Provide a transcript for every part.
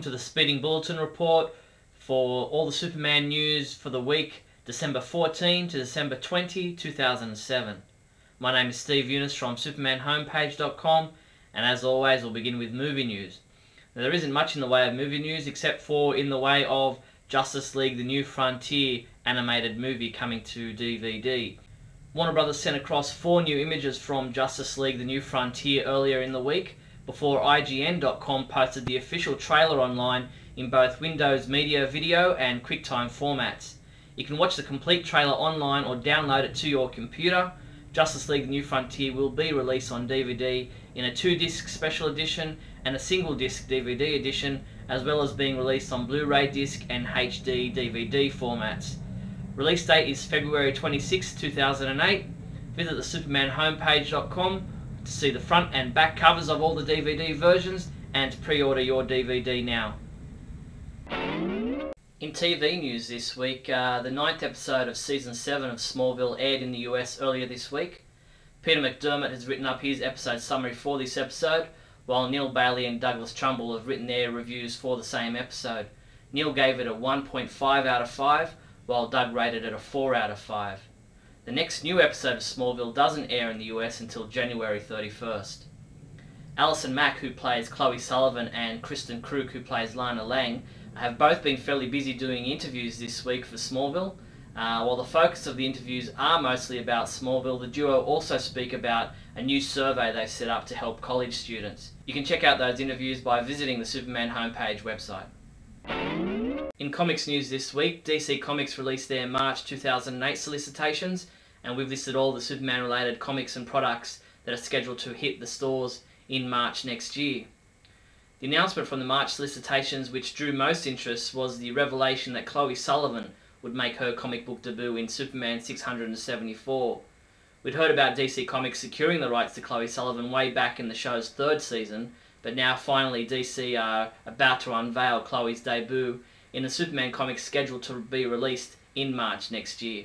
welcome to the Speeding Bulletin report for all the Superman news for the week December 14 to December 20, 2007. My name is Steve Younis from supermanhomepage.com, and as always we'll begin with movie news. Now, there isn't much in the way of movie news except for in the way of Justice League The New Frontier animated movie coming to DVD. Warner Brothers sent across 4 new images from Justice League The New Frontier earlier in the week, before IGN.com posted the official trailer online in both Windows Media Video and QuickTime formats. You can watch the complete trailer online or download it to your computer. Justice League The New Frontier will be released on DVD in a 2-disc special edition and a single-disc DVD edition, as well as being released on Blu-ray disc and HD DVD formats. Release date is February 26, 2008. Visit the supermanhomepage.com to see the front and back covers of all the DVD versions and to pre-order your DVD now. In TV news this week, the 9th episode of Season 7 of Smallville aired in the US earlier this week. Peter McDermott has written up his episode summary for this episode, while Neal Bailey and Douglas Trumbull have written their reviews for the same episode. Neal gave it a 1.5 out of 5, while Doug rated it a 4 out of 5. The next new episode of Smallville doesn't air in the US until January 31st. Alison Mack, who plays Chloe Sullivan, and Kristen Krug, who plays Lana Lang, have both been fairly busy doing interviews this week for Smallville. While the focus of the interviews are mostly about Smallville, the duo also speak about a new survey they've set up to help college students. You can check out those interviews by visiting the Superman homepage website. In comics news this week, DC Comics released their March 2008 solicitations, and we've listed all the Superman related comics and products that are scheduled to hit the stores in March next year. The announcement from the March solicitations which drew most interest was the revelation that Chloe Sullivan would make her comic book debut in Superman 674. We'd heard about DC Comics securing the rights to Chloe Sullivan way back in the show's 3rd season, but now finally DC are about to unveil Chloe's debut in the Superman comics scheduled to be released in March next year.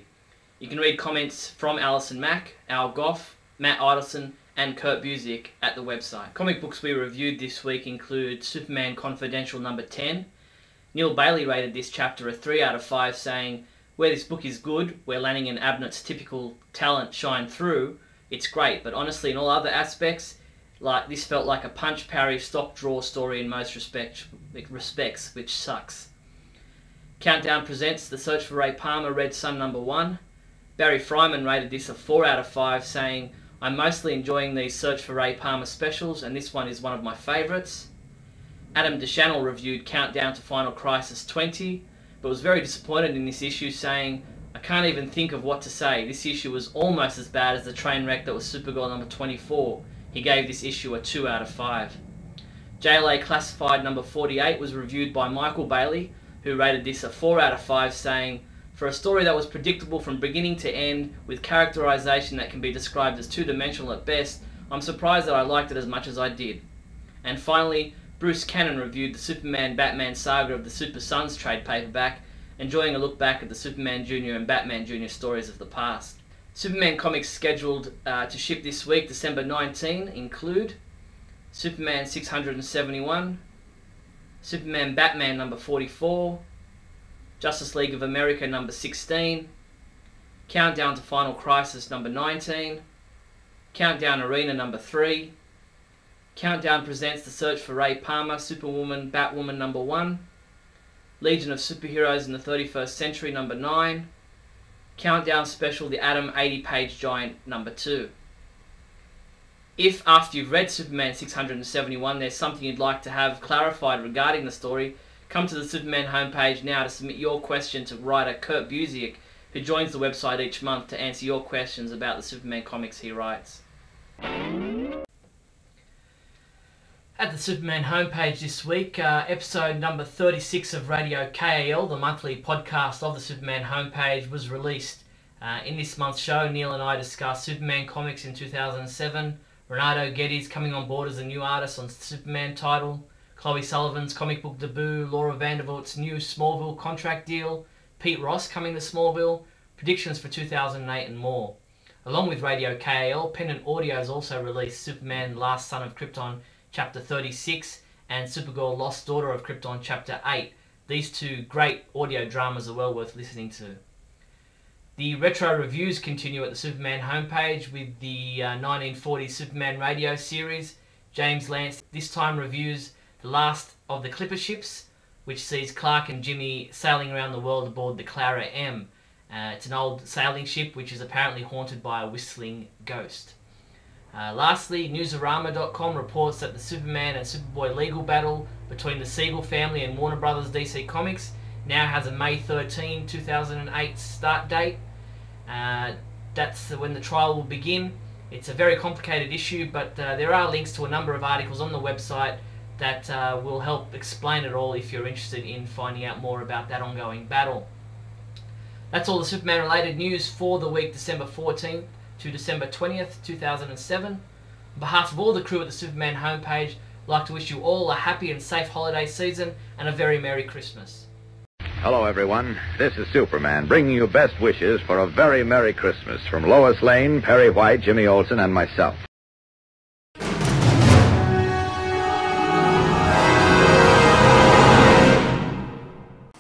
You can read comments from Alison Mack, Al Goff, Matt Idelson and Kurt Busiek at the website. Comic books we reviewed this week include Superman Confidential number 10. Neal Bailey rated this chapter a 3 out of 5, saying, "Where this book is good, where Lanning and Abnett's typical talent shine through, it's great, but honestly in all other aspects, this felt like a punch parry stock draw story in most respects, which sucks." Countdown presents The Search for Ray Palmer, Red Sun number 1. Barry Fryman rated this a 4 out of 5, saying, "I'm mostly enjoying these Search for Ray Palmer specials, and this one is one of my favourites." Adam DeChannel reviewed Countdown to Final Crisis 20, but was very disappointed in this issue, saying, "I can't even think of what to say. This issue was almost as bad as the train wreck that was Supergirl number 24. He gave this issue a 2 out of 5. JLA Classified number 48 was reviewed by Michael Bailey, who rated this a 4 out of 5, saying, "For a story that was predictable from beginning to end, with characterization that can be described as two-dimensional at best, I'm surprised that I liked it as much as I did." And finally, Bruce Cannon reviewed the Superman-Batman saga of the Super Sons trade paperback, enjoying a look back at the Superman Jr. and Batman Jr. stories of the past. Superman comics scheduled to ship this week, December 19, include Superman 671, Superman Batman number 44, Justice League of America number 16, Countdown to Final Crisis number 19, Countdown Arena number 3, Countdown presents The Search for Ray Palmer, Superwoman, Batwoman number 1, Legion of Superheroes in the 31st Century number 9, Countdown Special The Atom 80-page Giant number 2. If, after you've read Superman 671, there's something you'd like to have clarified regarding the story, come to the Superman homepage now to submit your question to writer Kurt Busiek, who joins the website each month to answer your questions about the Superman comics he writes. At the Superman homepage this week, episode number 36 of Radio KAL, the monthly podcast of the Superman homepage, was released. In this month's show, Neal and I discussed Superman comics in 2007, Renato Geddes coming on board as a new artist on the Superman title, Chloe Sullivan's comic book debut, Laura Vanderbilt's new Smallville contract deal, Pete Ross coming to Smallville, predictions for 2008 and more. Along with Radio KAL, Pendant Audio has also released Superman Last Son of Krypton Chapter 36 and Supergirl Lost Daughter of Krypton Chapter 8. These two great audio dramas are well worth listening to. The retro reviews continue at the Superman homepage with the 1940s Superman radio series. James Lance this time reviews the last of the Clipper ships, which sees Clark and Jimmy sailing around the world aboard the Clara M. It's an old sailing ship which is apparently haunted by a whistling ghost. Lastly, Newsarama.com reports that the Superman and Superboy legal battle between the Siegel family and Warner Brothers DC Comics now has a May 13, 2008 start date. That's when the trial will begin. It's a very complicated issue, but there are links to a number of articles on the website that will help explain it all if you're interested in finding out more about that ongoing battle. That's all the Superman related news for the week December 14th to December 20th, 2007. On behalf of all the crew at the Superman homepage, I'd like to wish you all a happy and safe holiday season and a very Merry Christmas. Hello, everyone. This is Superman, bringing you best wishes for a very Merry Christmas from Lois Lane, Perry White, Jimmy Olsen, and myself.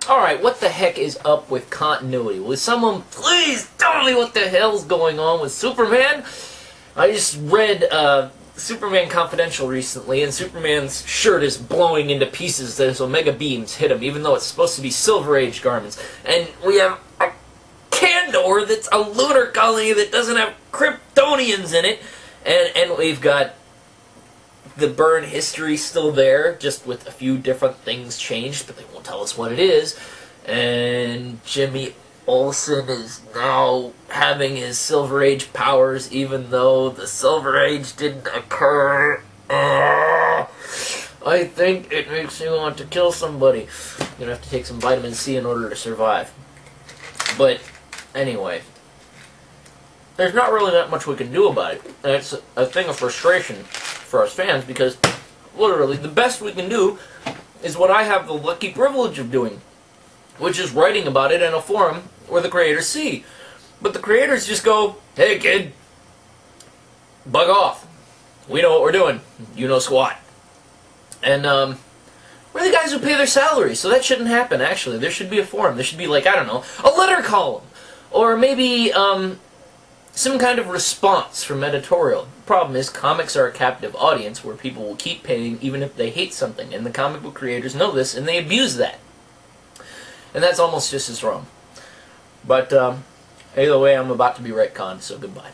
Alright, what the heck is up with continuity? Will someone please tell me what the hell's going on with Superman? I just read Superman Confidential recently, and Superman's shirt is blowing into pieces as Omega beams hit him, even though it's supposed to be Silver Age garments. And we have a Kandor that's a lunar colony that doesn't have Kryptonians in it, and we've got the Byrne history still there, just with a few different things changed, but they won't tell us what it is. And Jimmy Olsen is now having his Silver Age powers, even though the Silver Age didn't occur. I think it makes me want to kill somebody. You're gonna have to take some vitamin C in order to survive. But anyway, there's not really that much we can do about it. And it's a thing of frustration for us fans, because literally the best we can do is what I have the lucky privilege of doing, which is writing about it in a forum where the creators see. But the creators just go, hey kid, bug off. We know what we're doing. You know squat. And we're the guys who pay their salaries, so that shouldn't happen, actually. There should be a forum. There should be, like, I don't know, a letter column. Or maybe some kind of response from editorial. The problem is, comics are a captive audience where people will keep paying even if they hate something, and the comic book creators know this, and they abuse that. And that's almost just as wrong. But either way, I'm about to be retconned, so goodbye.